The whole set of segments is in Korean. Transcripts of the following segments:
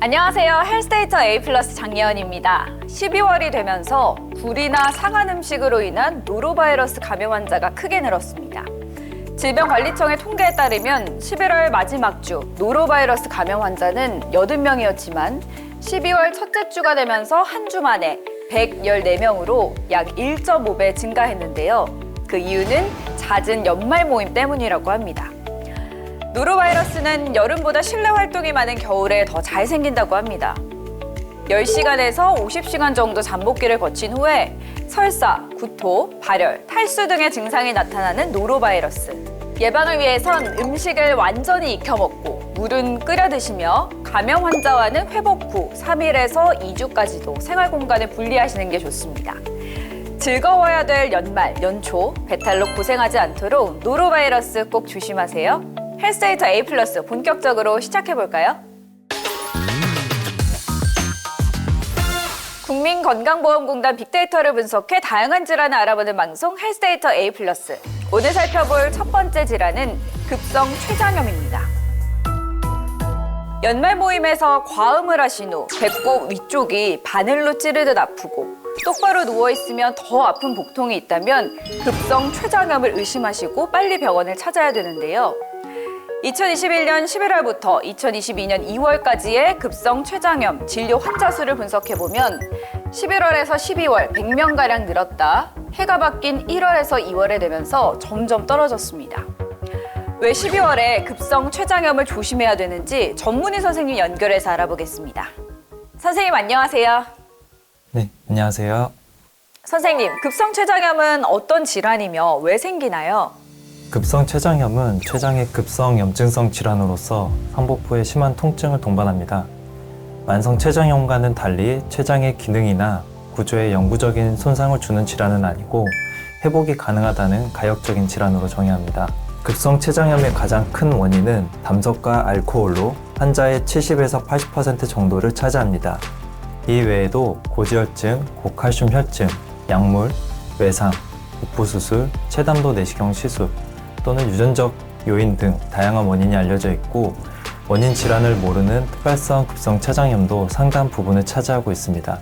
안녕하세요. 헬스데이터 A 플러스 장예원입니다. 12월이 되면서 굴이나 상한 음식으로 인한 노로바이러스 감염 환자가 크게 늘었습니다. 질병관리청의 통계에 따르면 11월 마지막 주 노로바이러스 감염 환자는 80명이었지만 12월 첫째 주가 되면서 한 주 만에 114명으로 약 1.5배 증가했는데요. 그 이유는 잦은 연말 모임 때문이라고 합니다. 노로바이러스는 여름보다 실내 활동이 많은 겨울에 더 잘 생긴다고 합니다. 10시간에서 50시간 정도 잠복기를 거친 후에 설사, 구토, 발열, 탈수 등의 증상이 나타나는 노로바이러스. 예방을 위해선 음식을 완전히 익혀먹고 물은 끓여 드시며 감염 환자와는 회복 후 3일에서 2주까지도 생활 공간을 분리하시는 게 좋습니다. 즐거워야 될 연말, 연초, 배탈로 고생하지 않도록 노로바이러스 꼭 조심하세요. 헬스데이터 A 플러스 본격적으로 시작해볼까요? 국민건강보험공단 빅데이터를 분석해 다양한 질환을 알아보는 방송 헬스데이터 A 플러스. 오늘 살펴볼 첫 번째 질환은 급성 췌장염입니다. 연말 모임에서 과음을 하신 후 배꼽 위쪽이 바늘로 찌르듯 아프고 똑바로 누워있으면 더 아픈 복통이 있다면 급성 췌장염을 의심하시고 빨리 병원을 찾아야 되는데요. 2021년 11월부터 2022년 2월까지의 급성 췌장염 진료 환자 수를 분석해보면 11월에서 12월 100명가량 늘었다. 해가 바뀐 1월에서 2월에 되면서 점점 떨어졌습니다. 왜 12월에 급성 췌장염을 조심해야 되는지 전문의 선생님 연결해서 알아보겠습니다. 선생님 안녕하세요. 네, 안녕하세요. 선생님, 급성 췌장염은 어떤 질환이며 왜 생기나요? 급성 췌장염은 췌장의 급성 염증성 질환으로서 상복부에 심한 통증을 동반합니다. 만성 췌장염과는 달리 췌장의 기능이나 구조에 영구적인 손상을 주는 질환은 아니고 회복이 가능하다는 가역적인 질환으로 정의합니다. 급성 췌장염의 가장 큰 원인은 담석과 알코올로 환자의 70에서 80% 정도를 차지합니다. 이 외에도 고지혈증, 고칼슘 혈증, 약물, 외상, 복부수술, 체담도 내시경 시술 또는 유전적 요인 등 다양한 원인이 알려져 있고 원인 질환을 모르는 특발성 급성 췌장염도 상당 부분을 차지하고 있습니다.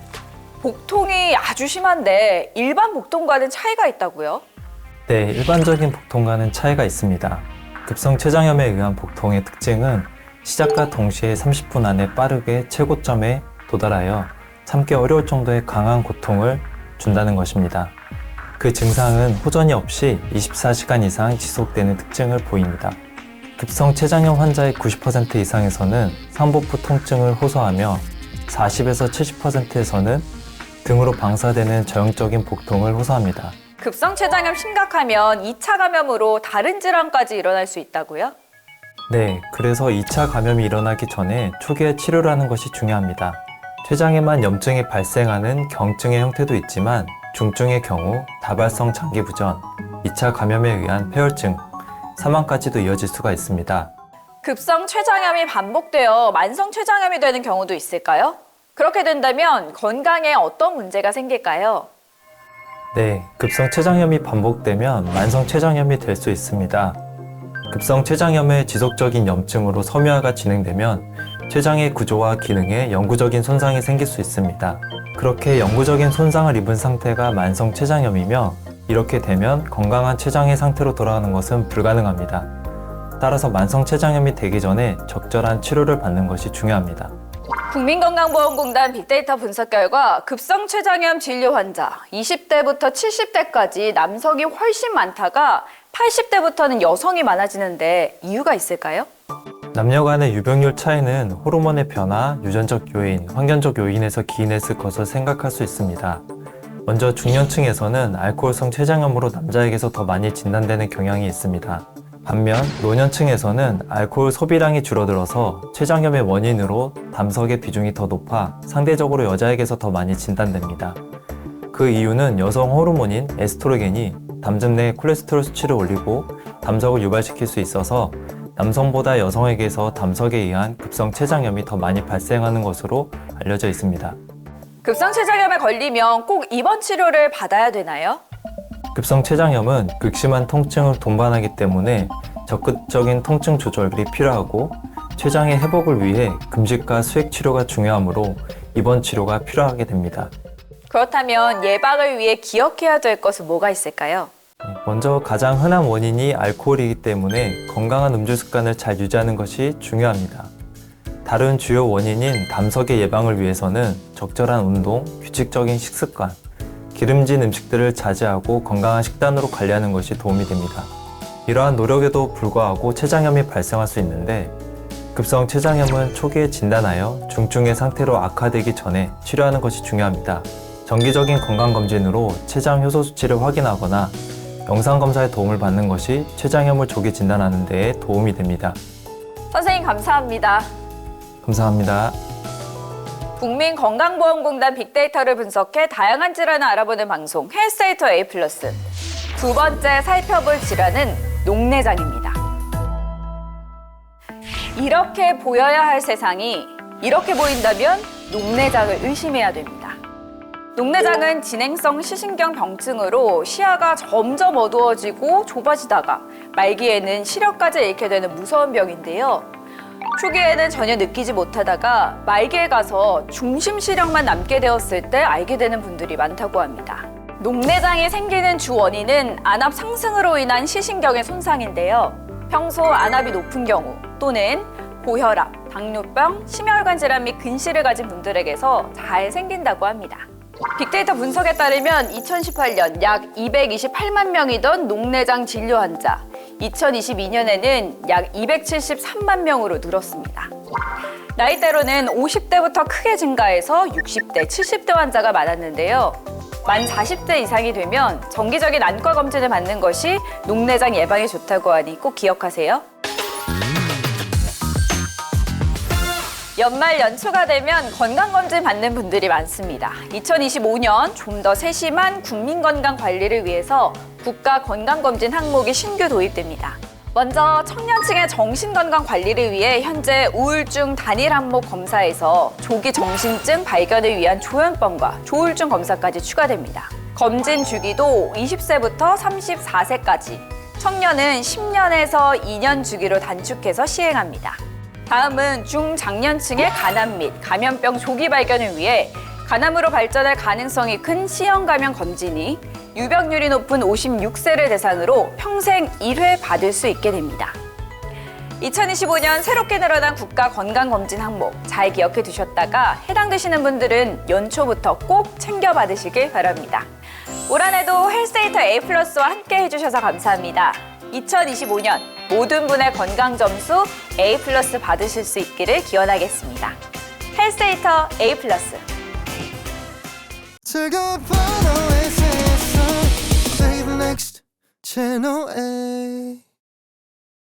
복통이 아주 심한데 일반 복통과는 차이가 있다고요? 네, 일반적인 복통과는 차이가 있습니다. 급성 췌장염에 의한 복통의 특징은 시작과 동시에 30분 안에 빠르게 최고점에 도달하여 참기 어려울 정도의 강한 고통을 준다는 것입니다. 그 증상은 호전이 없이 24시간 이상 지속되는 특징을 보입니다. 급성 췌장염 환자의 90% 이상에서는 상복부 통증을 호소하며 40에서 70%에서는 등으로 방사되는 전형적인 복통을 호소합니다. 급성 췌장염 심각하면 2차 감염으로 다른 질환까지 일어날 수 있다고요? 네, 그래서 2차 감염이 일어나기 전에 초기에 치료를 하는 것이 중요합니다. 췌장에만 염증이 발생하는 경증의 형태도 있지만 중증의 경우 다발성 장기부전, 2차 감염에 의한 폐혈증, 사망까지도 이어질 수가 있습니다. 급성 췌장염이 반복되어 만성 췌장염이 되는 경우도 있을까요? 그렇게 된다면 건강에 어떤 문제가 생길까요? 네, 급성 췌장염이 반복되면 만성 췌장염이 될 수 있습니다. 급성 췌장염의 지속적인 염증으로 섬유화가 진행되면 췌장의 구조와 기능에 영구적인 손상이 생길 수 있습니다. 그렇게 영구적인 손상을 입은 상태가 만성 췌장염이며 이렇게 되면 건강한 췌장의 상태로 돌아가는 것은 불가능합니다. 따라서 만성 췌장염이 되기 전에 적절한 치료를 받는 것이 중요합니다. 국민건강보험공단 빅데이터 분석 결과 급성 췌장염 진료 환자 20대부터 70대까지 남성이 훨씬 많다가 80대부터는 여성이 많아지는데 이유가 있을까요? 남녀 간의 유병률 차이는 호르몬의 변화, 유전적 요인, 환경적 요인에서 기인했을 것으로 생각할 수 있습니다. 먼저 중년층에서는 알코올성 췌장염으로 남자에게서 더 많이 진단되는 경향이 있습니다. 반면 노년층에서는 알코올 소비량이 줄어들어서 췌장염의 원인으로 담석의 비중이 더 높아 상대적으로 여자에게서 더 많이 진단됩니다. 그 이유는 여성 호르몬인 에스트로겐이 담즙 내 콜레스테롤 수치를 올리고 담석을 유발시킬 수 있어서 남성보다 여성에게서 담석에 의한 급성 췌장염이 더 많이 발생하는 것으로 알려져 있습니다. 급성 췌장염에 걸리면 꼭 입원 치료를 받아야 되나요? 급성 췌장염은 극심한 통증을 동반하기 때문에 적극적인 통증 조절이 필요하고 췌장의 회복을 위해 금식과 수액 치료가 중요하므로 입원 치료가 필요하게 됩니다. 그렇다면 예방을 위해 기억해야 될 것은 뭐가 있을까요? 먼저 가장 흔한 원인이 알코올이기 때문에 건강한 음주 습관을 잘 유지하는 것이 중요합니다. 다른 주요 원인인 담석의 예방을 위해서는 적절한 운동, 규칙적인 식습관, 기름진 음식들을 자제하고 건강한 식단으로 관리하는 것이 도움이 됩니다. 이러한 노력에도 불구하고 췌장염이 발생할 수 있는데 급성 췌장염은 초기에 진단하여 중증의 상태로 악화되기 전에 치료하는 것이 중요합니다. 정기적인 건강검진으로 췌장 효소 수치를 확인하거나 영상검사의 도움을 받는 것이 췌장염을 조기 진단하는 데 도움이 됩니다. 선생님 감사합니다. 감사합니다. 국민건강보험공단 빅데이터를 분석해 다양한 질환을 알아보는 방송 헬스데이터 A+. 두 번째 살펴볼 질환은 녹내장입니다. 이렇게 보여야 할 세상이 이렇게 보인다면 녹내장을 의심해야 됩니다. 녹내장은 진행성 시신경 병증으로 시야가 점점 어두워지고 좁아지다가 말기에는 시력까지 잃게 되는 무서운 병인데요. 초기에는 전혀 느끼지 못하다가 말기에 가서 중심 시력만 남게 되었을 때 알게 되는 분들이 많다고 합니다. 녹내장이 생기는 주 원인은 안압 상승으로 인한 시신경의 손상인데요. 평소 안압이 높은 경우 또는 고혈압, 당뇨병, 심혈관 질환 및 근시를 가진 분들에게서 잘 생긴다고 합니다. 빅데이터 분석에 따르면 2018년 약 228만 명이던 녹내장 진료 환자, 2022년에는 약 273만 명으로 늘었습니다. 나이대로는 50대부터 크게 증가해서 60대, 70대 환자가 많았는데요. 만 40대 이상이 되면 정기적인 안과 검진을 받는 것이 녹내장 예방에 좋다고 하니 꼭 기억하세요. 연말 연초가 되면 건강검진 받는 분들이 많습니다. 2025년 좀 더 세심한 국민건강 관리를 위해서 국가건강검진 항목이 신규 도입됩니다. 먼저 청년층의 정신건강 관리를 위해 현재 우울증 단일 항목 검사에서 조기 정신증 발견을 위한 조현병과 조울증 검사까지 추가됩니다. 검진 주기도 20세부터 34세까지, 청년은 10년에서 2년 주기로 단축해서 시행합니다. 다음은 중장년층의 간암 및 감염병 조기 발견을 위해 간암으로 발전할 가능성이 큰 C형 감염 검진이 유병률이 높은 56세를 대상으로 평생 1회 받을 수 있게 됩니다. 2025년 새롭게 늘어난 국가 건강검진 항목 잘 기억해 두셨다가 해당되시는 분들은 연초부터 꼭 챙겨 받으시길 바랍니다. 올 한 해도 헬스데이터 A+와 함께 해주셔서 감사합니다. 2025년 모든 분의 건강 점수 A+ 받으실 수 있기를 기원하겠습니다. 헬스데이터 A+. 즐거운